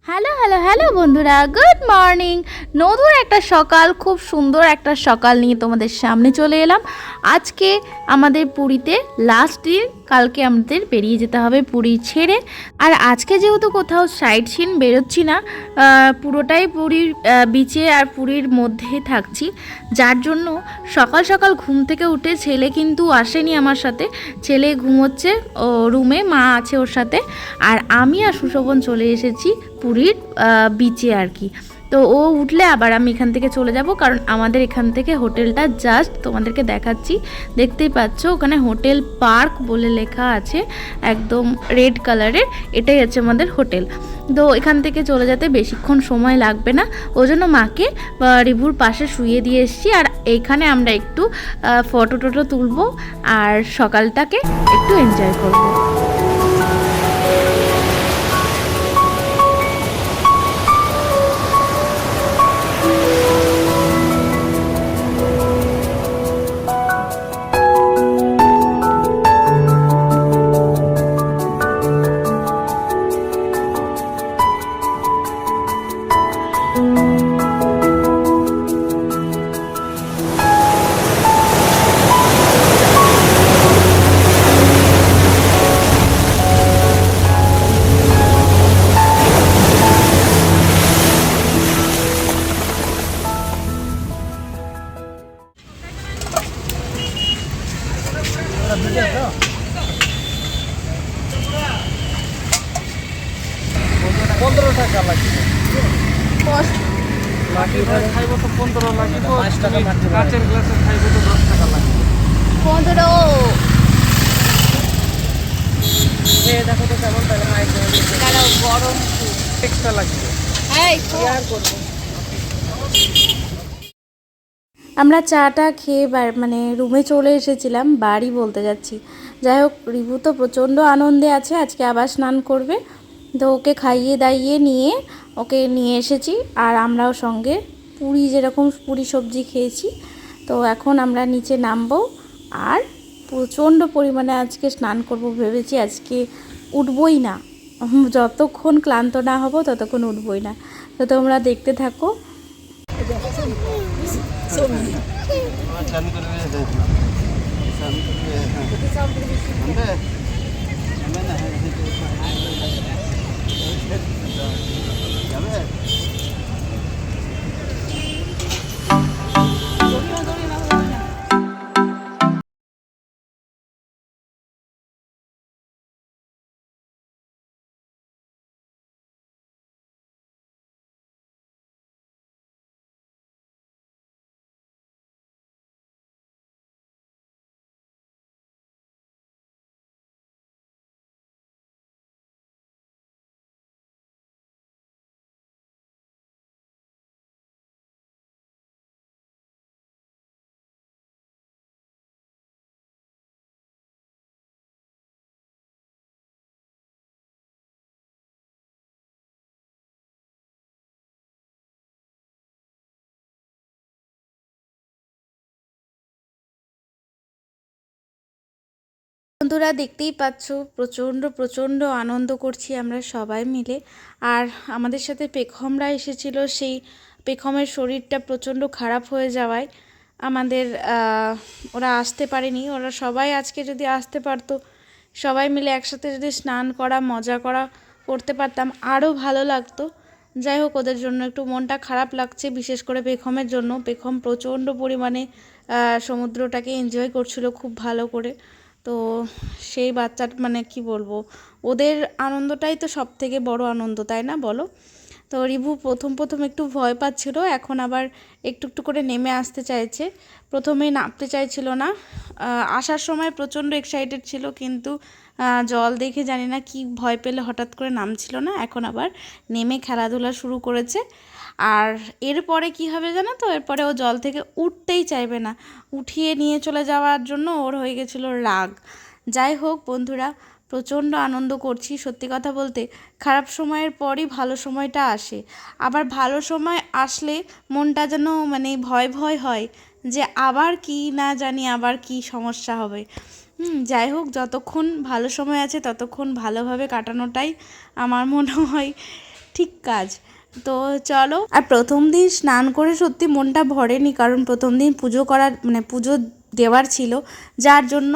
Hello hello hello বন্ধুরা, good morning. নতুন একটা সকাল, খুব সুন্দর একটা সকাল নিয়ে তোমাদের সামনে চলে এলাম। আজকে আমাদের পুরীতে লাস্ট দিন, কালকে আমাদের বেরিয়ে যেতে হবে পুরী ছেড়ে। আর আজকে যেহেতু কোথাও সাইট সিন বেরোচ্ছি না, পুরোটাই পুরীর বিচে আর পুরীর মধ্যেই থাকছি, যার জন্য সকাল সকাল ঘুম থেকে উঠে ছেলে কিন্তু আসেনি আমার সাথে, ছেলে ঘুমোচ্ছে ও রুমে, মা আছে ওর সাথে, আর আমি আর সুশোভন চলে এসেছি পুরীর বিচে আর কি। তো ও উঠলে আবার আমি এখান থেকে চলে যাব, কারণ আমাদের এখান থেকে হোটেলটা জাস্ট তোমাদেরকে দেখাচ্ছি, দেখতেই পাচ্ছ ওখানে হোটেল পার্ক বলে লেখা আছে একদম রেড কালারের, এটাই হচ্ছে আমাদের হোটেল। তো এখান থেকে চলে যেতে বেশিক্ষণ সময় লাগবে না, ওই জন্য মাকে রিভুর পাশে শুইয়ে দিয়ে এসেছি। আর এইখানে আমরা একটু ফটো টটো তুলবো আর সকালটাকে একটু এনজয় করবো। আমরা চাটা খেয়ে মানে রুমে চলে এসেছিলাম, বাড়ি বলতে যাচ্ছি। যাই হোক, রিভু তো প্রচণ্ড আনন্দে আছে, আজকে আবার স্নান করবে। তো ওকে খাইয়ে দাইয়ে নিয়ে ওকে নিয়ে এসেছি, আর আমরাও সঙ্গে পুরি, যেরকম পুরি সবজি খেয়েছি। তো এখন আমরা নিচে নামবো, আর প্রচণ্ড পরিমাণে আজকে স্নান করব ভেবেছি, আজকে উঠবই না, যতক্ষণ ক্লান্ত না হব ততক্ষণ উঠবই না। তো তোমরা দেখতে থাকো। বন্ধুরা দেখতেই পাচ্ছ, প্রচণ্ড প্রচণ্ড আনন্দ করছি আমরা সবাই মিলে। আর আমাদের সাথে পেখমরা এসেছিল, সেই পেখমের শরীরটা প্রচণ্ড খারাপ হয়ে যাওয়ায় আমাদের ওরা আসতে পারেনি। ওরা সবাই আজকে যদি আসতে পারতো, সবাই মিলে একসাথে যদি স্নান করা, মজা করা করতে পারতাম, আরও ভালো লাগতো। যাই হোক, ওদের জন্য একটু মনটা খারাপ লাগছে, বিশেষ করে পেখমের জন্য। পেখম প্রচণ্ড পরিমাণে সমুদ্রটাকে এনজয় করছিল খুব ভালো করে। তো সেই বাচ্চাটা, মানে কি বলবো, ওদের আনন্দটাই তো সব থেকে বড় আনন্দ, তাই না বলো? তো রিভু প্রথম প্রথম একটু ভয় পাচ্ছিল, এখন আবার একটু একটু করে নেমে আসতে চাইছে। প্রথমে নামতে চাইছিল না, আসার সময় প্রচণ্ড এক্সাইটেড ছিল, কিন্তু জল দেখে জানি না কি ভয় পেলে হঠাৎ করে নামছিল না, এখন আবার নেমে খেলাধুলা শুরু করেছে। আর এরপরে কি হবে জানো তো, এরপরে ও জল থেকে উঠতেই চাইবে না, উঠিয়ে নিয়ে চলে যাওয়ার জন্য ওর হয়ে গেছিলো রাগ। যাই হোক বন্ধুরা, প্রচণ্ড আনন্দ করছি। সত্যি কথা বলতে, খারাপ সময়ের পরই ভালো সময়টা আসে, আবার ভালো সময় আসলে মনটা যেন মানে ভয় ভয় হয়, যে আবার কি না জানি, আবার কি সমস্যা হবে। যাই হোক, যতক্ষণ ভালো সময় আছে ততক্ষণ ভালোভাবে কাটানোটাই আমার মনে হয় ঠিক কাজ। তো চলো। আর প্রথম দিন স্নান করে সত্যি মনটা ভরেনি, কারণ প্রথম দিন পুজো করার মানে পুজো দেওয়ার ছিল, যার জন্য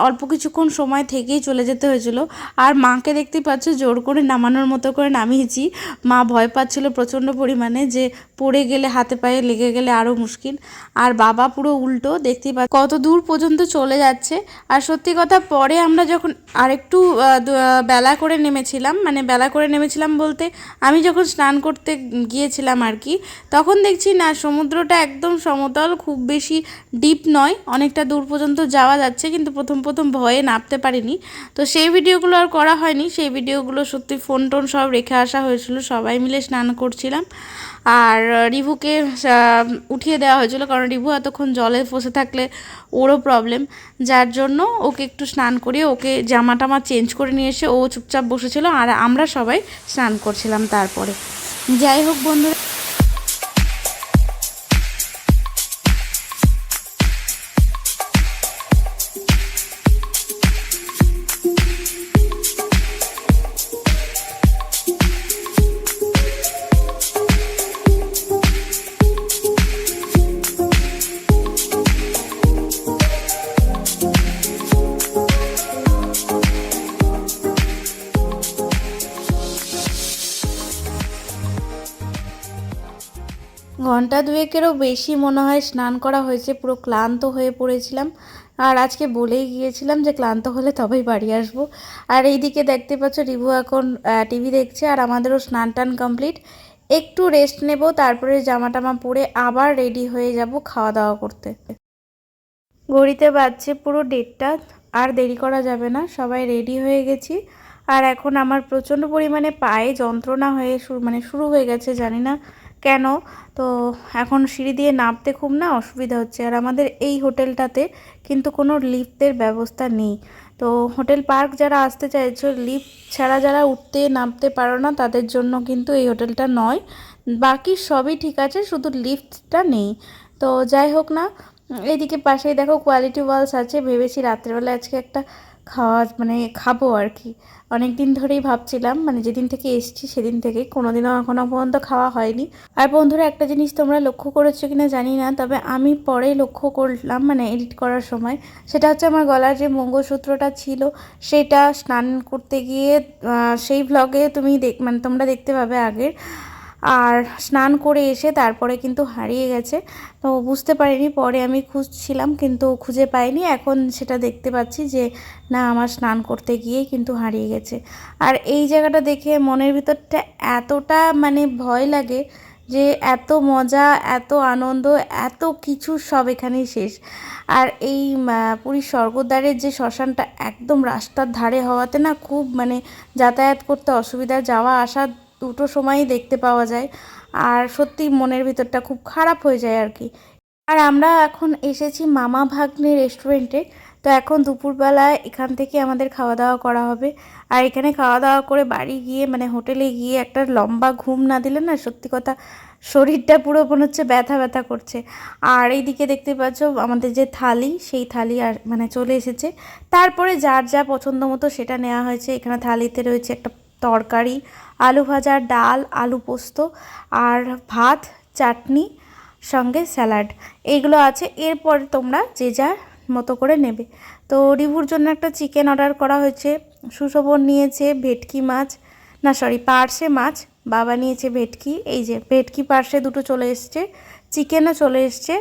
অল্প কিছুক্ষণ সময় থেকেই চলে যেতে হয়েছিল। আর মাকে দেখতেই পাচ্ছ জোর করে নামানোর মতো করে নামিয়েছি। মা ভয় পাচ্ছিল প্রচণ্ড পরিমাণে যে পড়ে গেলে হাতে পায়ে লেগে গেলে আরও মুশকিল। আর বাবা পুরো উল্টো, দেখতেই পাচ্ছ কত দূর পর্যন্ত চলে যাচ্ছে। আর সত্যি কথা, পরে আমরা যখন আরেকটু বেলা করে নেমেছিলাম, মানে বেলা করে নেমেছিলাম বলতে আমি যখন স্নান করতে গিয়েছিলাম আর কি, তখন দেখছি না সমুদ্রটা একদম সমতল, খুব বেশি ডিপ নয়, অনেকটা দূর পর্যন্ত যাওয়া যাচ্ছে, কিন্তু প্রথম প্রথম ভয়ে নামতে পারিনি। তো সেই ভিডিওগুলো আর করা হয়নি। সেই ভিডিওগুলো সত্যি ফোন টোন সব রেখে আসা হয়েছিল, সবাই মিলে স্নান করছিলাম। আর রিভুকে উঠিয়ে দেওয়া হয়েছিল, কারণ রিভু এতক্ষণ জলে ফসে থাকলে ওরও প্রবলেম, যার জন্য ওকে একটু স্নান করিয়ে ওকে জামা টামা চেঞ্জ করে নিয়ে এসে ও চুপচাপ বসেছিল, আর আমরা সবাই স্নান করছিলাম তারপরে। যাই হোক বন্ধুরা, ঘন্টা দুয়েকেরও বেশি মনে হয় স্নান করা হয়েছে, পুরো ক্লান্ত হয়ে পড়েছিলাম। আর আজকে বলেই গিয়েছিলাম যে ক্লান্ত হলে তবেই বাড়ি আসবো। আর এইদিকে দেখতে পাচ্ছ রিভু এখন টিভি দেখছে, আর আমাদেরও স্নান টান কমপ্লিট। একটু রেস্ট নেব, তারপরে জামা টামা পরে আবার রেডি হয়ে যাব খাওয়া দাওয়া করতে। ঘড়িতে বাজছে পুরো 1:30, আর দেরি করা যাবে না, সবাই রেডি হয়ে গেছি। আর এখন আমার প্রচণ্ড পরিমাণে পায়ে যন্ত্রণা হয়ে শুরু হয়ে গেছে, জানি না কেন। তো এখন সিঁড়ি দিয়ে নামতে খুব না অসুবিধা হচ্ছে। আর আমাদের এই হোটেলটাতে কিন্তু কোনো লিফটের ব্যবস্থা নেই। তো হোটেল পার্ক যারা আসতে চাইছো, লিফট ছাড়া যারা উঠতে নামতে পারো না, তাদের জন্য কিন্তু এই হোটেলটা নয়। বাকি সবই ঠিক আছে, শুধু লিফটটা নেই। তো যাই হোক না, এইদিকে পাশেই দেখো কোয়ালিটি ওয়ালস আছে। ভেবেছি রাত্রেবেলা আজকে একটা খাবো আর কি। অনেক দিন ধরেই ভাবছিলাম, মানে যেদিন থেকে এসেছি সেদিন থেকেই, কোনোদিনও এখনও পর্যন্ত খাওয়া হয়নি। আর বন্ধুরা, একটা জিনিস তোমরা লক্ষ্য করেছো কিনা জানি না, তবে আমি পরে লক্ষ্য করলাম, মানে এডিট করার সময়, সেটা হচ্ছে আমার গলার যে মঙ্গলসূত্রটা ছিল সেটা স্নান করতে গিয়ে সেই ভ্লগে তোমরা দেখতে পাবে আগের। আর স্নান করে এসে তারপরে কিন্তু হারিয়ে গেছে। তো বুঝতে পারিনি, পরে আমি খুঁজছিলাম কিন্তু খুঁজে পাইনি। এখন সেটা দেখতে পাচ্ছি যে না, আমার স্নান করতে গিয়েই কিন্তু হারিয়ে গেছে। আর এই জায়গাটা দেখে মনের ভিতরটা এতটা ভয় লাগে যে এত মজা, এত আনন্দ, এত কিছু সব এখানেই শেষ। আর এই পুরীর স্বর্গদ্বারের যে শ্মশানটা একদম রাস্তার ধারে হওয়াতে না খুব যাতায়াত করতে অসুবিধা, যাওয়া আসা দুটো সময়ই দেখতে পাওয়া যায়। আর সত্যি মনের ভিতরটা খুব খারাপ হয়ে যায় আর কি। আর আমরা এখন এসেছি মামা ভাগ্নে রেস্টুরেন্টে। তো এখন দুপুরবেলায় এখান থেকে আমাদের খাওয়া দাওয়া করা হবে। আর এখানে খাওয়া দাওয়া করে বাড়ি গিয়ে হোটেলে গিয়ে একটা লম্বা ঘুম না দিলে না সত্যি কথা শরীরটা পুরো মনে হচ্ছে ব্যথা ব্যথা করছে। আর এইদিকে দেখতে পাচ্ছ আমাদের যে থালি, সেই থালি আর চলে এসেছে। তারপরে যার যা পছন্দ মতো সেটা নেওয়া হয়েছে। এখানে থালিতে রয়েছে একটা তরকারি, আলু ভাজা, ডাল, আলু পোস্ত, আর ভাত, চাটনি, সঙ্গে স্যালাড, এইগুলো আছে। এরপর তোমরা যে যার মতো করে নেবে। তো রিভুর জন্য একটা চিকেন অর্ডার করা হয়েছে। সুশোভন নিয়েছে ভেটকি মাছ, পার্শে মাছ। বাবা নিয়েছে ভেটকি, এই যে ভেটকি পার্শে দুটো চলে এসছে, চিকেনও চলে এসছে।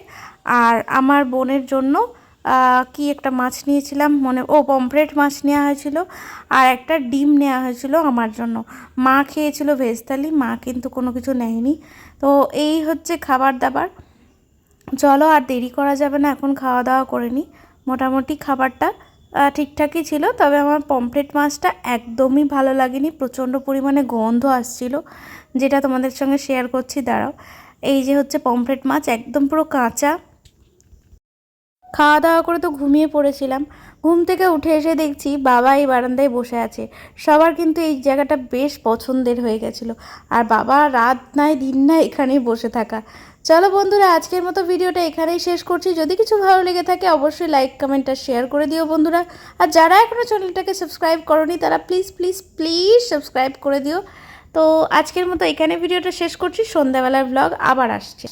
আর আমার বোনের জন্য কি একটা মাছ নিয়েছিলাম পমফ্রেট মাছ নেওয়া হয়েছিল, আর একটা ডিম নেওয়া হয়েছিল আমার জন্য। মা খেয়েছিল ভেজ থালি, মা কিন্তু কোনো কিছু নেয়নি। তো এই হচ্ছে খাবার দাবার। চলো, আর দেরি করা যাবে না, এখন খাওয়া দাওয়া করে নিই। মোটামুটি খাবারটা ঠিকঠাকই ছিল, তবে আমার পমফ্রেট মাছটা একদমই ভালো লাগেনি, প্রচণ্ড পরিমাণে গন্ধ আসছিল, যেটা তোমাদের সঙ্গে শেয়ার করছি, দাঁড়াও। এই যে হচ্ছে পমফ্রেট মাছ, একদম পুরো কাঁচা। খাওয়া দাওয়া করে তো ঘুমিয়ে পড়েছিলাম। ঘুম থেকে উঠে এসে দেখছি বাবা এই বারান্দায় বসে আছে। সবার কিন্তু এই জায়গাটা বেশ পছন্দের হয়ে গেছিলো, আর বাবা রাত নাই দিন নাই এখানেই বসে থাকা। চলো বন্ধুরা, আজকের মতো ভিডিওটা এখানেই শেষ করছি। যদি কিছু ভালো লেগে থাকে অবশ্যই লাইক, কমেন্ট আর শেয়ার করে দিও বন্ধুরা। আর যারা এখনও চ্যানেলটাকে সাবস্ক্রাইব করোনি তারা প্লিজ প্লিজ প্লিজ সাবস্ক্রাইব করে দিও। তো আজকের মতো এখানে ভিডিওটা শেষ করছি। সন্ধ্যাবেলার ব্লগ আবার আসছে।